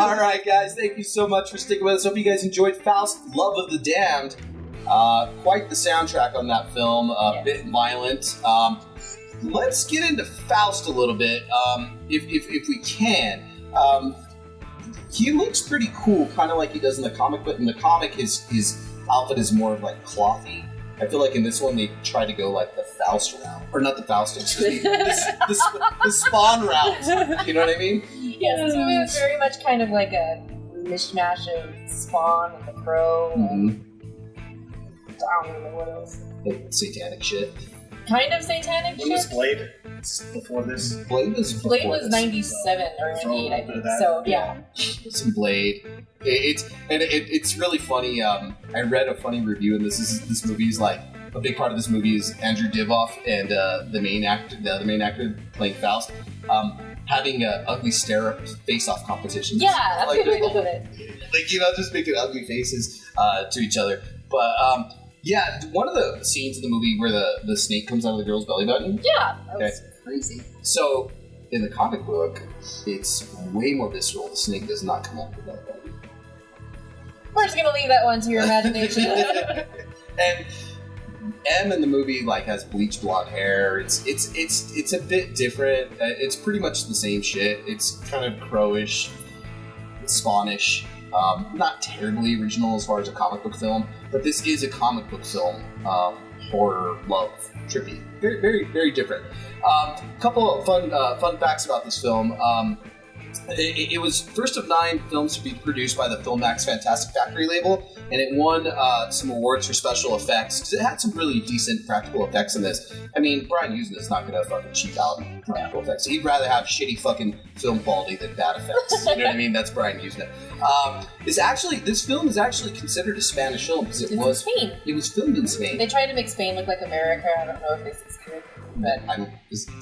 All right, guys, thank you so much for sticking with us. Hope you guys enjoyed Faust, Love of the Damned. Quite the soundtrack on that film, a bit violent. Let's get into Faust a little bit, if we can. He looks pretty cool, kind of like he does in the comic, but in the comic, his outfit is more of like clothy. I feel like in this one they try to go like the Faust route, or not the Faust, excuse me, the Spawn route. You know what I mean? Yes, this movie was very much kind of like a mishmash of Spawn and The Crow. And I don't know what else. Like satanic shit. Kind of satanic shit. When was Blade? Before this? Blade was 97 or 98, I think. So yeah. Some Blade. It's really funny. I read a funny review, and this movie is like a big part of this movie is Andrew Divoff and the main actor playing Faust, having an ugly stare-up face-off competition. Yeah, that's a good way to put it. Like, just making ugly faces to each other. But yeah, one of the scenes in the movie where the snake comes out of the girl's belly button. Yeah, that was crazy. So in the comic book, it's way more visceral. The snake does not come out of the belly button. We're just gonna leave that one to your imagination. And M in the movie has bleached blonde hair. It's a bit different. It's pretty much the same shit. It's kind of crowish, Spawnish. Not terribly original as far as a comic book film, but this is a comic book film. Horror, love, trippy, very, very, very different. Couple of fun facts about this film. It was first of 9 films to be produced by the Filmax Fantastic Factory label, and it won some awards for special effects because it had some really decent practical effects in this. I mean, Brian Usna is not going to fucking cheap out on practical effects. He'd rather have shitty fucking film quality than bad effects. You know what I mean? That's Brian Usna. This film is actually considered a Spanish film because it was Spain. It was filmed in Spain. They tried to make Spain look like America. I don't know if they succeeded. But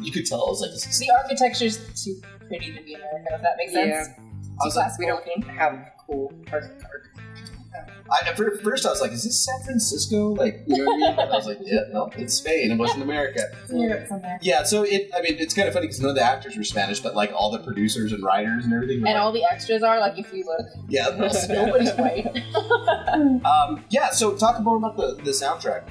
you could tell it was like the architecture's too pretty to be American, if that makes sense. Yeah. We don't have cool architecture. At first I was like, is this San Francisco? Like, you know what I mean? But I was like, yeah, no, it's Spain. It wasn't America. It's Europe somewhere. Yeah, so it's kind of funny because none of the actors were Spanish, but like all the producers and writers and everything. And all the extras are, like, if you look. Yeah. Nobody's white. Yeah, so talk more about the soundtrack.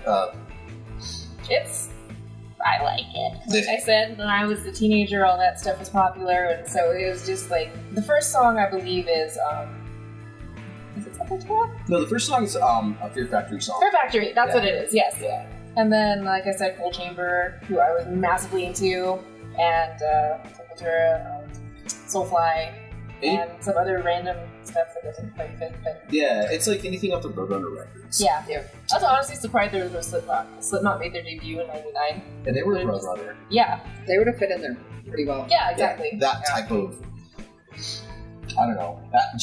I like it. Like I said, when I was a teenager, all that stuff was popular, and so it was just like, the first song I believe is it Sepultura? No, the first song is a Fear Factory song. Fear Factory, that's what it is, yes. Yeah. And then, like I said, Cold Chamber, who I was massively into, and Sepultura, Soulfly, and some other random stuff that doesn't quite fit. But yeah, it's like anything off the Roadrunner records. Yeah. I was honestly surprised there was no Slipknot. Slipknot made their debut in '99. And they were Roadrunner. Yeah. They would have fit in there pretty well. Yeah, exactly. Yeah, that type of, I don't know, that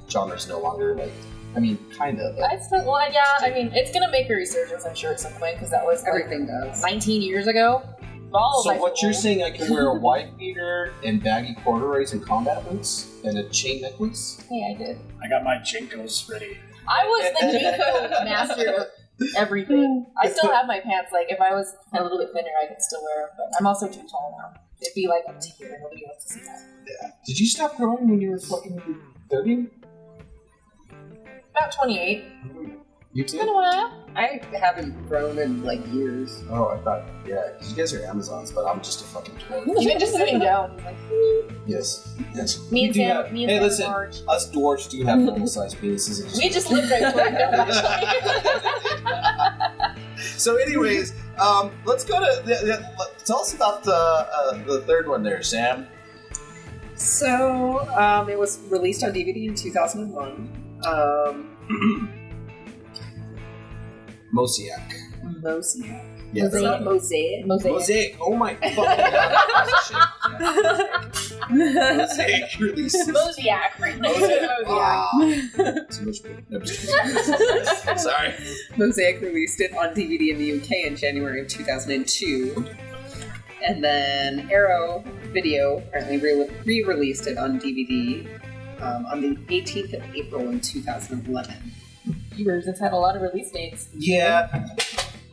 genre's no longer kind of. It's gonna make a resurgence, I'm sure, at some point, because that was everything does 19 years ago. So what you're saying, I can wear a white beater and baggy corduroys and combat boots and a chain necklace? Hey, I did. I got my Jinkos ready. I was the Jinko master of everything. I still have my pants. Like, if I was a little bit thinner, I could still wear them. But I'm also too tall now. It'd be like up to here. Nobody wants to see that. Yeah. Did you stop growing when you were fucking 30? About 28. You too? It's been a while. I haven't grown in years. Oh, I thought, yeah, because you guys are Amazons, but I'm just a fucking dwarf. Even just sitting down. Yes. Me and Sam, hey, listen, us dwarfs do have normal-sized penises. We just live right for it. So, anyways, let's go to tell us about the third one there, Sam. So, it was released on DVD in 2001. Mosaic. Yeah, Mosaic. Mosaic. Oh my fucking god. Mosaic release. Mosaic. Too much. Sorry. Mosaic released it on DVD in the UK in January of 2002. And then Arrow Video apparently re-released it on DVD on the 18th of April in 2011. Viewers, it's had a lot of release dates. Yeah.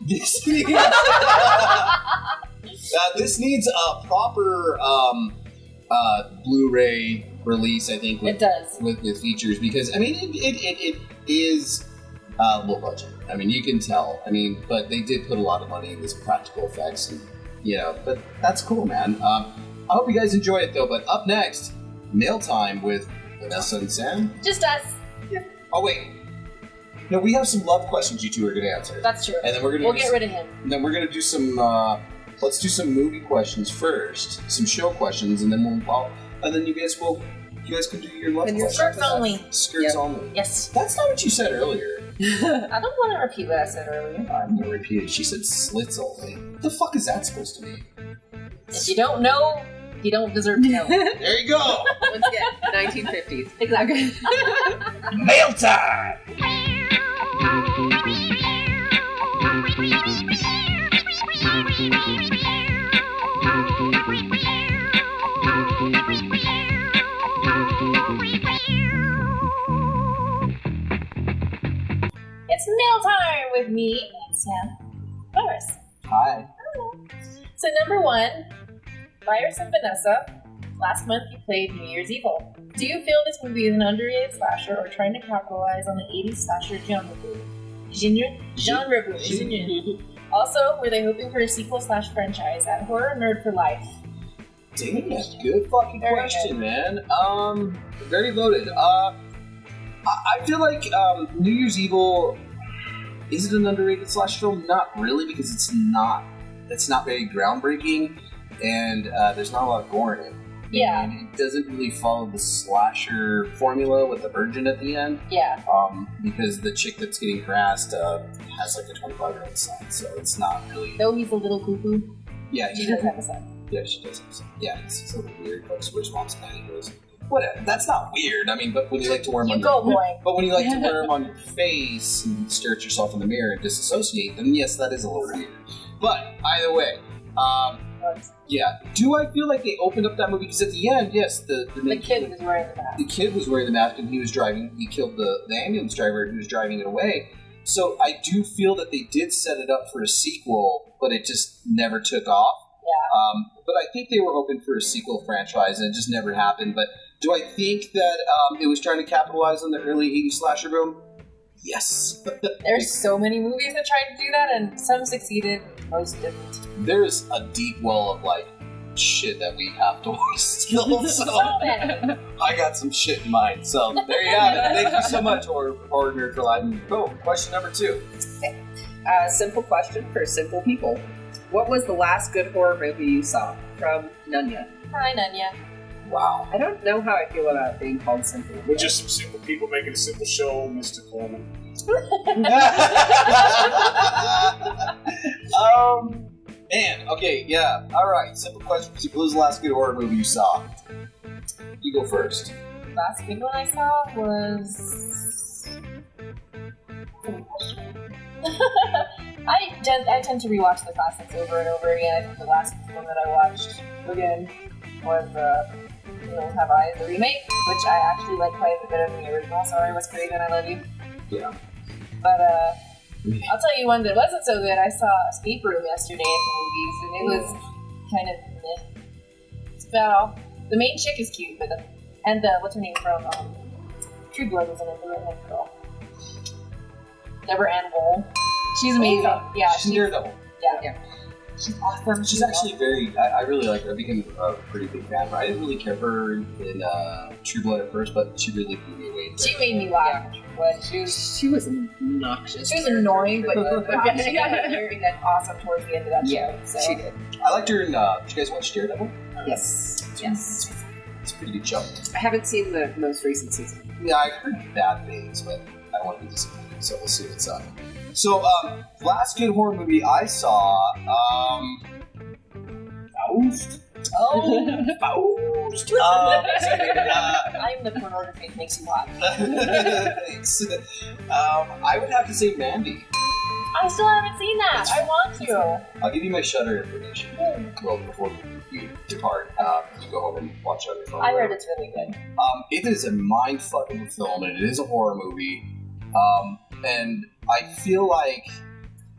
This needs a proper Blu-ray release, I think. With, It does. with features, because I mean it is low budget. I mean, you can tell. I mean, but they did put a lot of money in these practical effects, and but that's cool, man. I hope you guys enjoy it though. But up next, mail time with Vanessa and Sam. Just us. Oh wait, no, we have some love questions you two are going to answer. That's true. And then We'll get rid of him. And then we're gonna do some. Let's do some movie questions first, some show questions, and then and then you guys can do your love And your questions. Skirts only. Skirts only. Yes. That's not what you said earlier. I don't want to repeat what I said earlier. I'm gonna repeat it. She said slits only. What the fuck is that supposed to mean? If you don't know, you don't deserve to know. There you go. Once again, 1950s. Exactly. Mail time. It's mail time with me and Sam. Virus. Hi. So number 1, Virus and Vanessa. Last month you played New Year's Evil. Do you feel this movie is an underrated slasher or trying to capitalize on the 80s slasher genre boom? Genre boom. Also, were they hoping for a sequel/franchise at Horror Nerd for Life? Damn, good fucking Very question, good. man. Very loaded. I feel like New Year's Evil is it an underrated slash film? Not really, because it's not very groundbreaking, and there's not a lot of gore in it. Yeah. And it doesn't really follow the slasher formula with the virgin at the end. Yeah. Because the chick that's getting harassed has like a 25-year-old son, so it's not really. Though he's a little cuckoo, Yeah, she does have a son. Yeah, she does. Yeah, it's a little weird. Like, where's mom's pantyhose? Whatever. That's not weird. I mean, but when you like to wear them You on go, your, boy. but when you like to wear them on your face and stare at yourself in the mirror and disassociate, then yes, that is a little weird. But either way, yeah. Do I feel like they opened up that movie because at the end, yes, the kid was wearing the mask. The kid was wearing the mask and he was driving. He killed the ambulance driver who was driving it away. So I do feel that they did set it up for a sequel, but it just never took off. Yeah. But I think they were hoping for a sequel franchise, and it just never happened. But do I think that it was trying to capitalize on the early 80s slasher boom? Yes. There's so many movies that tried to do that, and some succeeded, most didn't. There's a deep well of like shit that we have to watch still. So many. I got some shit in mind. So there you have it. Thank you so much, Horror Nerd for Life. Go. Question number 2. Simple question for simple people. What was the last good horror movie you saw? From Nunya. Hi, Nunya. Wow. I don't know how I feel about it being called simple. We're just some simple people making a simple show, Mr. Coleman. Man, okay, yeah. Alright, simple question. What was the last good horror movie you saw? You go first. Last good one I saw was... I tend to rewatch the classics over and over again. I think the last one that I watched again was Hills Have Eyes, the remake, which I actually like quite a bit of the original. Sorry, Wes Craven, I love you. Yeah. But I'll tell you one that wasn't so good. I saw Escape Room yesterday at the movies, and it was kind of meh. It's about all. The main chick is cute, but what's her name from True Blood was in it, the redhead girl. Deborah Ann Woll. She's amazing. Oh, yeah, she's Daredevil. Yeah. She's awesome. She's actually very. I really like her. I became a pretty big fan of her. I didn't really care for her in True Blood at first, but she really blew me away. She made me laugh. But she was obnoxious. She was annoying, but she got very awesome towards the end of that show. So. She did. I liked her in. Did you guys watch Daredevil? Yes. It's a pretty good show. I haven't seen the most recent season. Yeah, I've heard bad things, but I don't want to be disappointed, so we'll see what's up. So, last good horror movie I saw, Faust. Oh, Faust. I'm the pornography that makes you hot. Thanks. I would have to say Mandy. I still haven't seen that. I want to. I'll give you my Shudder information. Well, before we depart, you go home and watch Shudder. I heard it's really good. It is a mind-fucking film, and it is a horror movie. And I feel like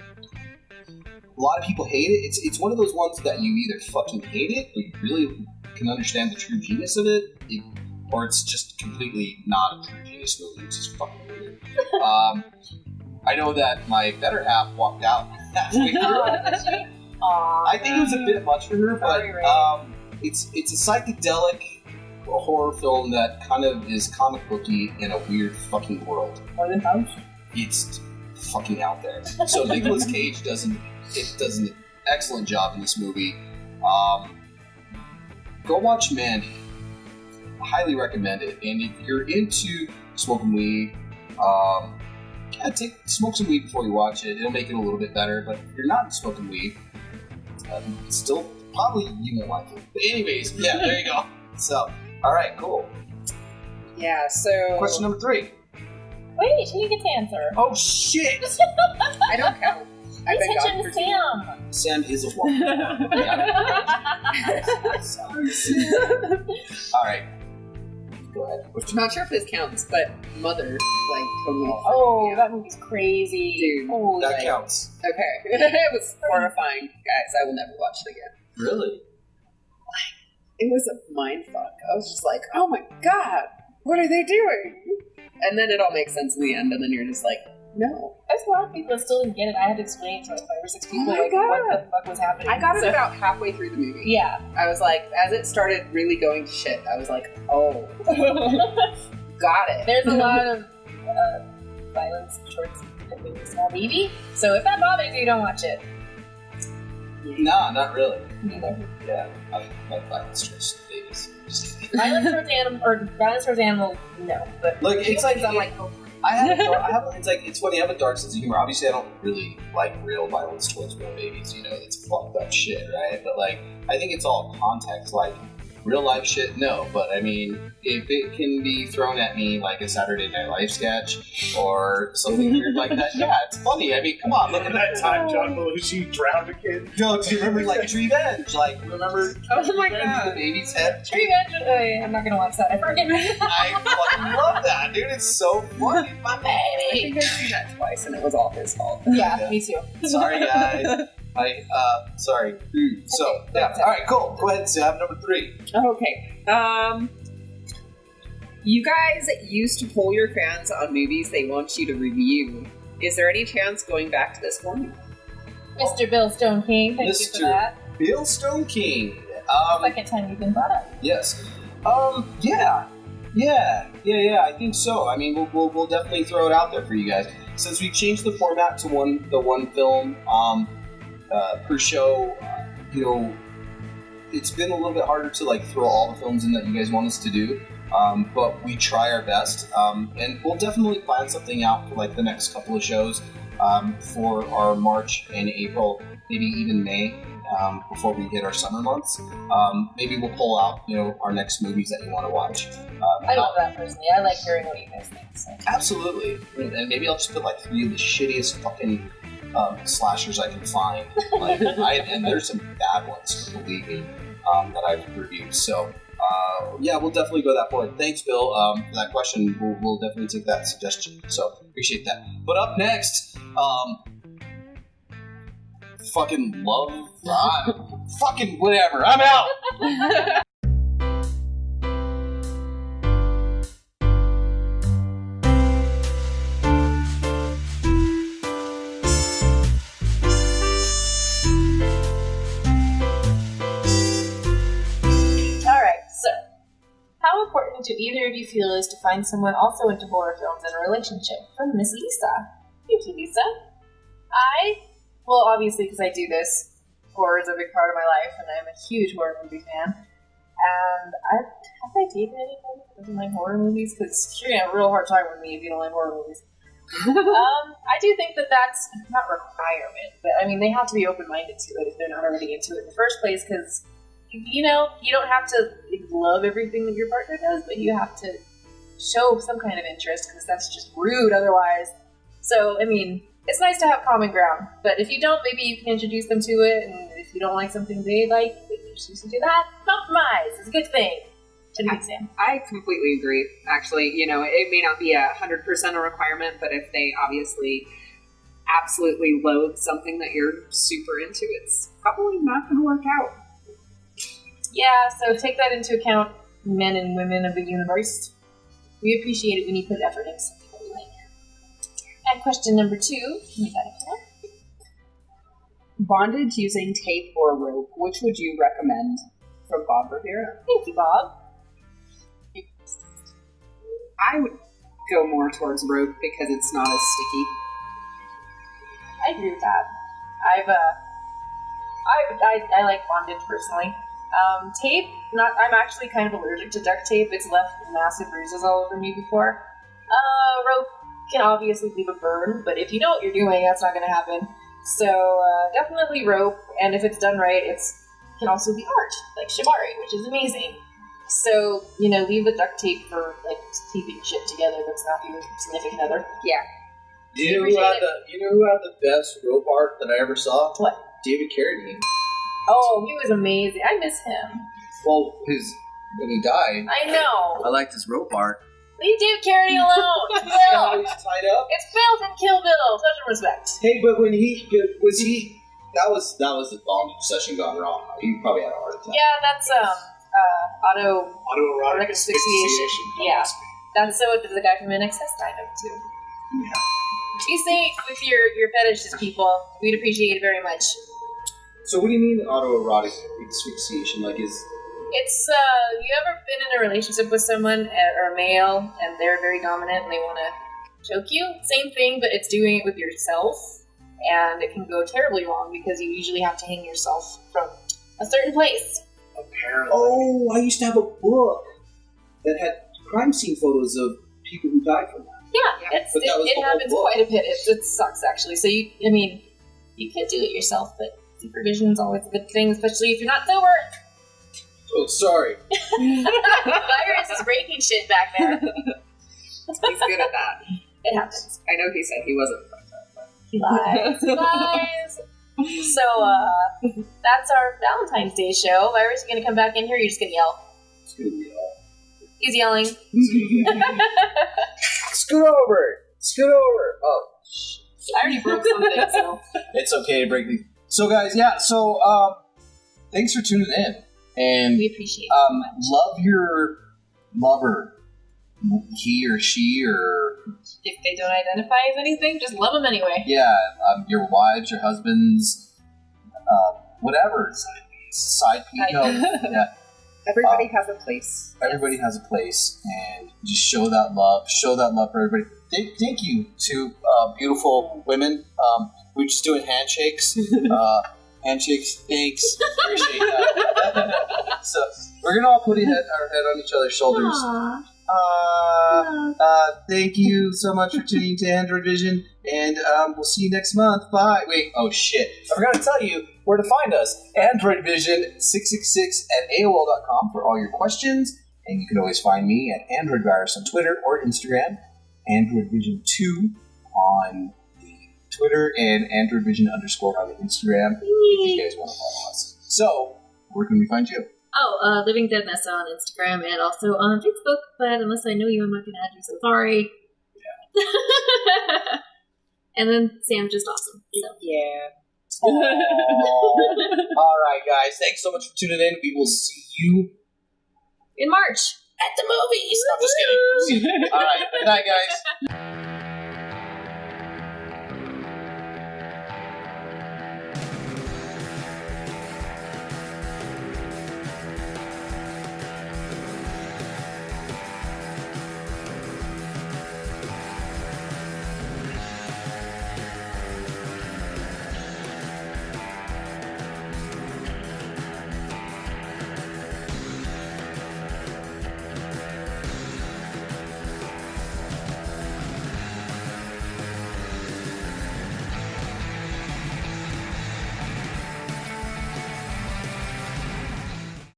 a lot of people hate it. It's one of those ones that you either fucking hate it, or you really can understand the true genius of it. or it's just completely not a true genius movie, which is fucking weird. I know that my better half walked out halfway through. I think it was a bit much for her, but it's a psychedelic horror film that kind of is comic booky in a weird fucking world. More than Faust? It's fucking out there. So Nicolas Cage does an excellent job in this movie. Go watch Mandy. I highly recommend it. And if you're into smoking weed, smoke some weed before you watch it. It'll make it a little bit better. But if you're not smoking weed, still probably you won't like it. But anyways, yeah, there you go. So, all right, cool. Yeah. So question number 3. Wait, she didn't get to answer. Oh shit! I don't count. I've been gone Attention for to Sam. Sam is a woman. Sorry, Sam. All right. Go ahead. I'm not sure if this counts, but Mother, like, totally. Oh, that movie's crazy. Dude, Holy That shit. counts. Okay. It was horrifying. Guys, I will never watch it again. Really? It was a mind fuck. I was just like, oh my god, what are they doing? And then it all makes sense in the end, and then you're just like, no. There's a lot of people that still didn't get it. I had to explain it to like 5 or 6 people my like God. what the fuck was happening. I got it about halfway through the movie. Yeah. I was like, as it started really going to shit, I was like, oh, got it. There's a lot of violence towards the small baby. So if that bothers you, don't watch it. No, not really. Neither. Yeah, I like violence towards babies. Just kidding. Violence towards animals, no. But Look, it's like I'm like, it's funny. I have a dark sense of humor. Obviously, I don't really like real violence towards real babies. You know, it's fucked up shit, right? But like, I think it's all context. Like, real life shit, no. But I mean, if it can be thrown at me like a Saturday Night Live sketch or something weird like that, yeah, it's funny. I mean, come on, look at Remember that time John Belushi drowned a kid? No, do you remember like Revenge? Like, remember? Oh my Revenge God. of the baby's head? Revenge. I'm not gonna watch that. I forget. I fucking love that, dude. It's so funny, my I baby. think I've seen that twice, and it was all his fault. Yeah, me too. Sorry, guys. Sorry. So, yeah. All right, cool. Go ahead, Sam. Number 3. Okay. You guys used to poll your fans on movies they want you to review. Is there any chance going back to this format? Mr. Bill Stone King, thank you for that. Bill Stone King. Second time you've been brought up. Yes. Yeah. I think so. I mean, we'll definitely throw it out there for you guys. Since we changed the format to one film per show, you know, it's been a little bit harder to like throw all the films in that you guys want us to do. But we try our best, and we'll definitely plan something out for like the next couple of shows for our March and April, maybe even May, before we hit our summer months. Maybe we'll pull out, you know, our next movies that you want to watch. I love that personally. I like hearing what you guys think. So. Absolutely, and maybe I'll just put like 3 of the shittiest fucking slashers I can find. Like, and there's some bad ones, believe me, that I've reviewed. So. Yeah, we'll definitely go that forward. Thanks, Bill, for that question. We'll definitely take that suggestion. So, appreciate that. But up next, fucking love, fucking whatever. I'm out. How important do either of you feel is to find someone also into horror films in a relationship? From Miss Lisa. Thank you, Lisa. Well, obviously, because I do this, horror is a big part of my life, and I'm a huge horror movie fan. And have I dated anybody who doesn't like horror movies? Because you're going to have a real hard time with me if you don't like horror movies. I do think that that's not a requirement, but I mean, they have to be open-minded to it if they're not already into it in the first place, because you know, you don't have to love everything that your partner does, but you have to show some kind of interest, because that's just rude otherwise. So, I mean, it's nice to have common ground, but if you don't, maybe you can introduce them to it, and if you don't like something they like, they can introduce you to that. Compromise is a good thing. What do you think, Sam? I completely agree. Actually, you know, it may not be 100% a requirement, but if they obviously absolutely loathe something that you're super into, it's probably not going to work out. Yeah, so take that into account. men and women of the universe. We appreciate it when you put effort into something that we like. And question number 2, you got it. Bondage using tape or rope, which would you recommend? From Bob Rivera. Thank you, Bob. I would go more towards rope because it's not as sticky. I agree with that. I like bondage personally. Tape, I'm actually kind of allergic to duct tape. It's left massive bruises all over me before. Rope can obviously leave a burn, but if you know what you're doing, that's not going to happen. So definitely rope, and if it's done right, it can also be art, like shibari, which is amazing. So, leave the duct tape for like keeping shit together that's not your significant other. Yeah. You know who had the best rope art that I ever saw? What? David Carradine. Oh, he was amazing. I miss him. Well, when he died, I know. I liked his rope art. Leave David Carradine alone. See how Bill. he's tied up? It's Bill from Kill Bill. Such a respect. Hey, but when that was the bondage session gone wrong. He probably had a heart attack. Yeah, that's autoerotic asphyxiation. Yeah, that's what the guy from NXS died of too. Yeah. Be safe with your fetishes, people. We'd appreciate it very much. So what do you mean autoerotic asphyxiation? Like is... It's, you ever been in a relationship with someone, or a male, and they're very dominant and they want to choke you? Same thing, but it's doing it with yourself, and it can go terribly wrong because you usually have to hang yourself from a certain place. Apparently. Oh, I used to have a book that had crime scene photos of people who died from that. Yeah, it happens quite a bit. It sucks, actually. So, you could do it yourself, but supervision is always a good thing, especially if you're not sober. Oh, sorry. Virus is breaking shit back there. He's good at that. It happens. I know he said he wasn't like that, but... He lies. So, that's our Valentine's Day show. Virus, you gonna come back in here, or are you just gonna yell? It's gonna be all... He's yelling. Scoot over! Oh, shit. I already broke something, so... It's okay to break these. So, guys, thanks for tuning in. And we appreciate it so much. Love your lover. He or she or... If they don't identify as anything, just love them anyway. Yeah, your wives, your husbands, whatever. Side piece. No, yeah. Everybody has a place. Everybody has a place, and just show that love. Show that love for everybody. Thank you to beautiful women. We're just doing handshakes. Handshakes, thanks. Appreciate that. So we're gonna all put our head on each other's shoulders. Thank you so much for tuning to Androidvision, and we'll see you next month. Bye. Wait, oh shit. I forgot to tell you where to find us. Androidvision666 at AOL.com for all your questions, and you can always find me at AndroidVirus on Twitter or Instagram, AndroidVision2 on the Twitter, and AndroidVision_ on the Instagram if you guys want to follow us. So, where can we find you? Oh, Living Dead Nessa on Instagram and also on Facebook, but unless I know you, I'm not going to add you, so sorry. Yeah. And then Sam's just awesome. So. Yeah. All right, guys. Thanks so much for tuning in. We will see you in March at the movies. I'm just kidding. All right. Good night, guys.